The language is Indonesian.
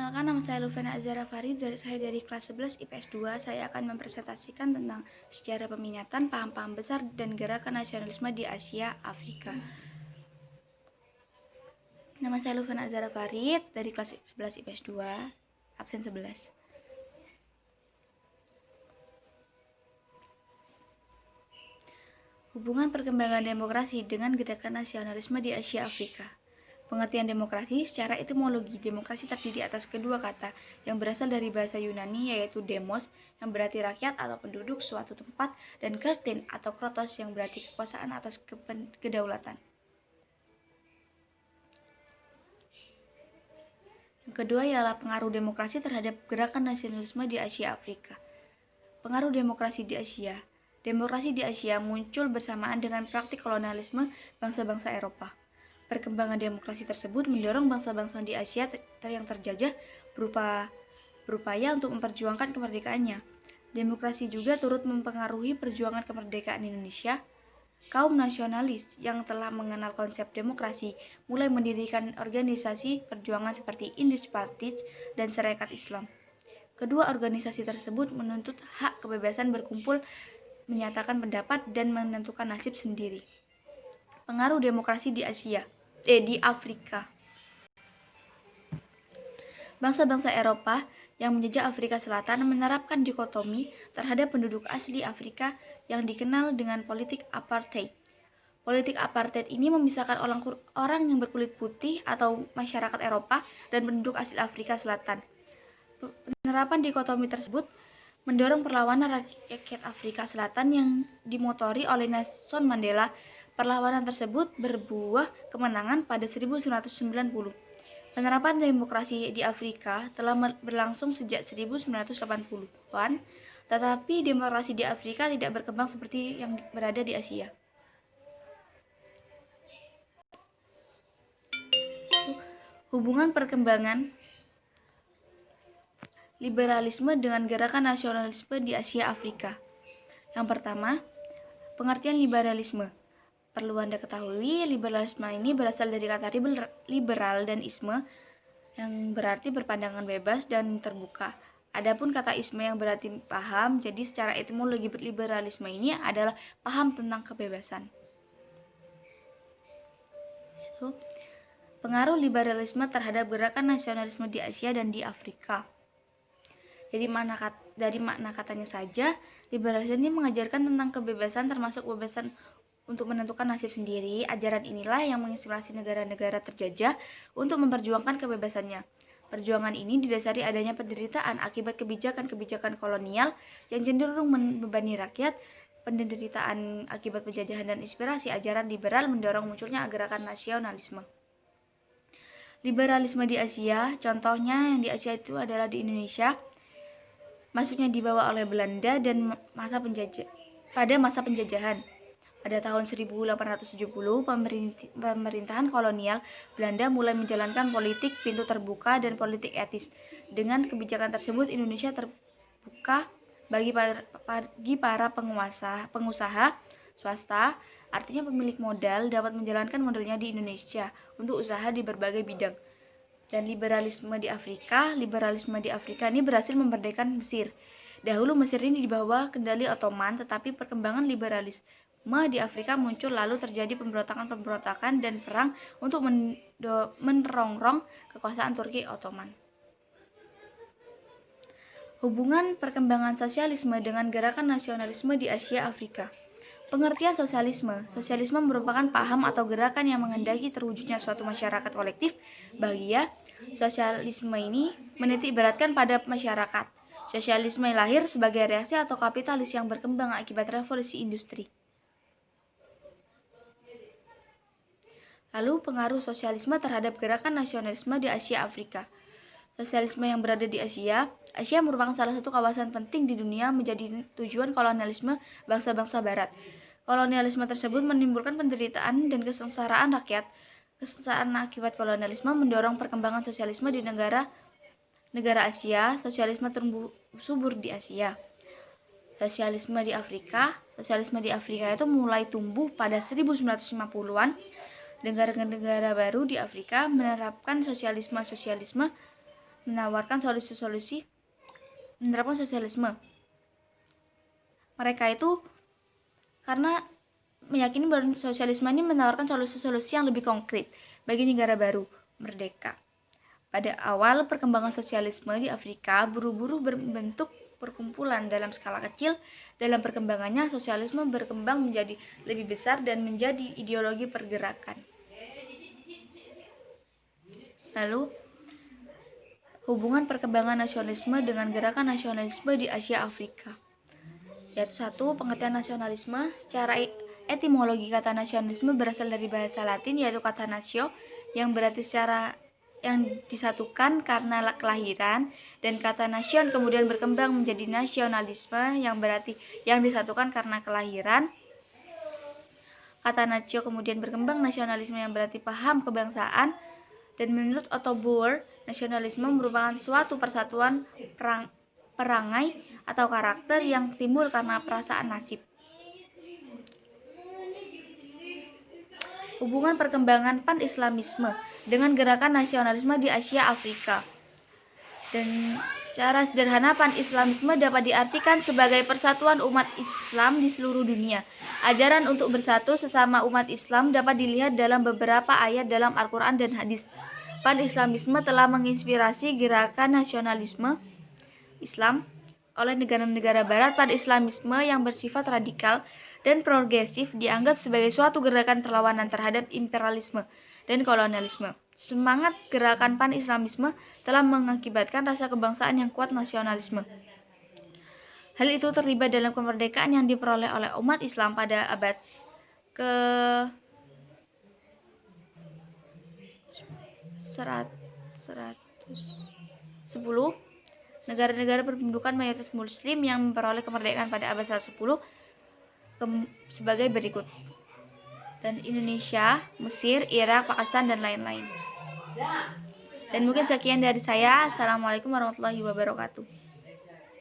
Perkenalkan, nama saya Lufena Azara Farid, saya dari kelas 11 IPS 2. Saya akan mempresentasikan tentang sejarah peminatan, paham-paham besar, dan gerakan nasionalisme di Asia Afrika. Nama saya Lufena Azara Farid, dari kelas 11 IPS 2, absen 11. Hubungan perkembangan demokrasi dengan gerakan nasionalisme di Asia Afrika. Pengertian demokrasi secara etimologi, demokrasi terdiri atas kedua kata yang berasal dari bahasa Yunani, yaitu demos yang berarti rakyat atau penduduk suatu tempat, dan kertin atau krotos yang berarti kekuasaan atas kedaulatan. Yang kedua ialah pengaruh demokrasi terhadap gerakan nasionalisme di Asia Afrika. Pengaruh demokrasi di Asia. Demokrasi di Asia muncul bersamaan dengan praktik kolonialisme bangsa-bangsa Eropa. Perkembangan demokrasi tersebut mendorong bangsa-bangsa di Asia yang terjajah berupaya untuk memperjuangkan kemerdekaannya. Demokrasi juga turut mempengaruhi perjuangan kemerdekaan Indonesia. Kaum nasionalis yang telah mengenal konsep demokrasi mulai mendirikan organisasi perjuangan seperti Indies Party dan Sarekat Islam. Kedua organisasi tersebut menuntut hak kebebasan berkumpul, menyatakan pendapat, dan menentukan nasib sendiri. Pengaruh demokrasi di Afrika. Bangsa-bangsa Eropa yang menjajah Afrika Selatan menerapkan dikotomi terhadap penduduk asli Afrika yang dikenal dengan politik apartheid. Politik apartheid ini memisahkan orang yang berkulit putih atau masyarakat Eropa dan penduduk asli Afrika Selatan. Penerapan dikotomi tersebut mendorong perlawanan rakyat Afrika Selatan yang dimotori oleh Nelson Mandela. Perlawanan tersebut berbuah kemenangan pada 1990. Penerapan demokrasi di Afrika telah berlangsung sejak 1980-an, tetapi demokrasi di Afrika tidak berkembang seperti yang berada di Asia. Hubungan perkembangan liberalisme dengan gerakan nasionalisme di Asia Afrika. Yang pertama, pengertian liberalisme. Perlu Anda ketahui, liberalisme ini berasal dari kata liberal dan isme yang berarti berpandangan bebas dan terbuka. Adapun kata isme yang berarti paham, jadi secara etimologi liberalisme ini adalah paham tentang kebebasan. Pengaruh liberalisme terhadap gerakan nasionalisme di Asia dan di Afrika. Jadi dari makna katanya saja, liberalisme ini mengajarkan tentang kebebasan, termasuk kebebasan untuk menentukan nasib sendiri. Ajaran inilah yang menginspirasi negara-negara terjajah untuk memperjuangkan kebebasannya. Perjuangan ini didasari adanya penderitaan akibat kebijakan-kebijakan kolonial yang cenderung membebani rakyat. Penderitaan akibat penjajahan dan inspirasi ajaran liberal mendorong munculnya gerakan nasionalisme. Liberalisme di Asia, contohnya yang di Asia itu adalah di Indonesia. Masuknya dibawa oleh Belanda dan pada masa penjajahan. Pada tahun 1870, pemerintahan kolonial Belanda mulai menjalankan politik pintu terbuka dan politik etis. Dengan kebijakan tersebut, Indonesia terbuka bagi para pengusaha swasta, artinya pemilik modal dapat menjalankan modalnya di Indonesia untuk usaha di berbagai bidang. Dan liberalisme di Afrika ini berhasil memerdekakan Mesir. Dahulu Mesir ini di bawah kendali Ottoman, tetapi perkembangan liberalisme di Afrika muncul, lalu terjadi pemberontakan dan perang untuk menerongrong kekuasaan Turki Ottoman. Hubungan perkembangan sosialisme dengan gerakan nasionalisme di Asia Afrika. Pengertian sosialisme. Sosialisme merupakan paham atau gerakan yang menghendaki terwujudnya suatu masyarakat kolektif bahagia. Sosialisme ini menitik beratkan pada masyarakat. Sosialisme lahir sebagai reaksi atau kapitalis yang berkembang akibat revolusi industri. Lalu pengaruh sosialisme terhadap gerakan nasionalisme di Asia Afrika. Sosialisme yang berada di Asia merupakan salah satu kawasan penting di dunia menjadi tujuan kolonialisme bangsa-bangsa barat. Kolonialisme tersebut menimbulkan penderitaan dan kesengsaraan rakyat. Kesengsaraan akibat kolonialisme mendorong perkembangan sosialisme di negara Asia. Sosialisme tumbuh subur di Asia. Sosialisme di Afrika itu mulai tumbuh pada 1950-an. Negara-negara baru di Afrika menerapkan sosialisme menawarkan solusi-solusi menerapkan sosialisme. Mereka itu karena meyakini bahwa sosialisme ini menawarkan solusi-solusi yang lebih konkret bagi negara baru merdeka. Pada awal perkembangan sosialisme di Afrika, buru-buru berbentuk perkumpulan dalam skala kecil. Dalam perkembangannya, sosialisme berkembang menjadi lebih besar dan menjadi ideologi pergerakan. Lalu, hubungan perkembangan nasionalisme dengan gerakan nasionalisme di Asia Afrika. Yaitu satu, pengertian nasionalisme. Secara etimologi kata nasionalisme berasal dari bahasa Latin yaitu kata natio yang berarti secara yang disatukan karena kelahiran, dan kata nasion kemudian berkembang menjadi nasionalisme yang berarti yang disatukan karena kelahiran. Kata natio kemudian berkembang nasionalisme yang berarti paham kebangsaan, dan menurut Otto Bauer, nasionalisme merupakan suatu persatuan perangai atau karakter yang timbul karena perasaan nasib. Hubungan perkembangan pan-islamisme dengan gerakan nasionalisme di Asia Afrika. Dan secara sederhana, pan-islamisme dapat diartikan sebagai persatuan umat Islam di seluruh dunia. Ajaran untuk bersatu sesama umat Islam dapat dilihat dalam beberapa ayat dalam Al-Quran dan hadis. Pan-islamisme telah menginspirasi gerakan nasionalisme Islam oleh negara-negara barat. Pan-islamisme yang bersifat radikal dan progresif dianggap sebagai suatu gerakan perlawanan terhadap imperialisme dan kolonialisme. Semangat gerakan pan-islamisme telah mengakibatkan rasa kebangsaan yang kuat nasionalisme. Hal itu terlibat dalam kemerdekaan yang diperoleh oleh umat Islam pada abad ke-110. Negara-negara berpendudukan mayoritas muslim yang memperoleh kemerdekaan pada abad 110 sebagai berikut. Dan Indonesia, Mesir, Irak, Pakistan, dan lain-lain. Dan mungkin sekian dari saya. Assalamualaikum warahmatullahi wabarakatuh.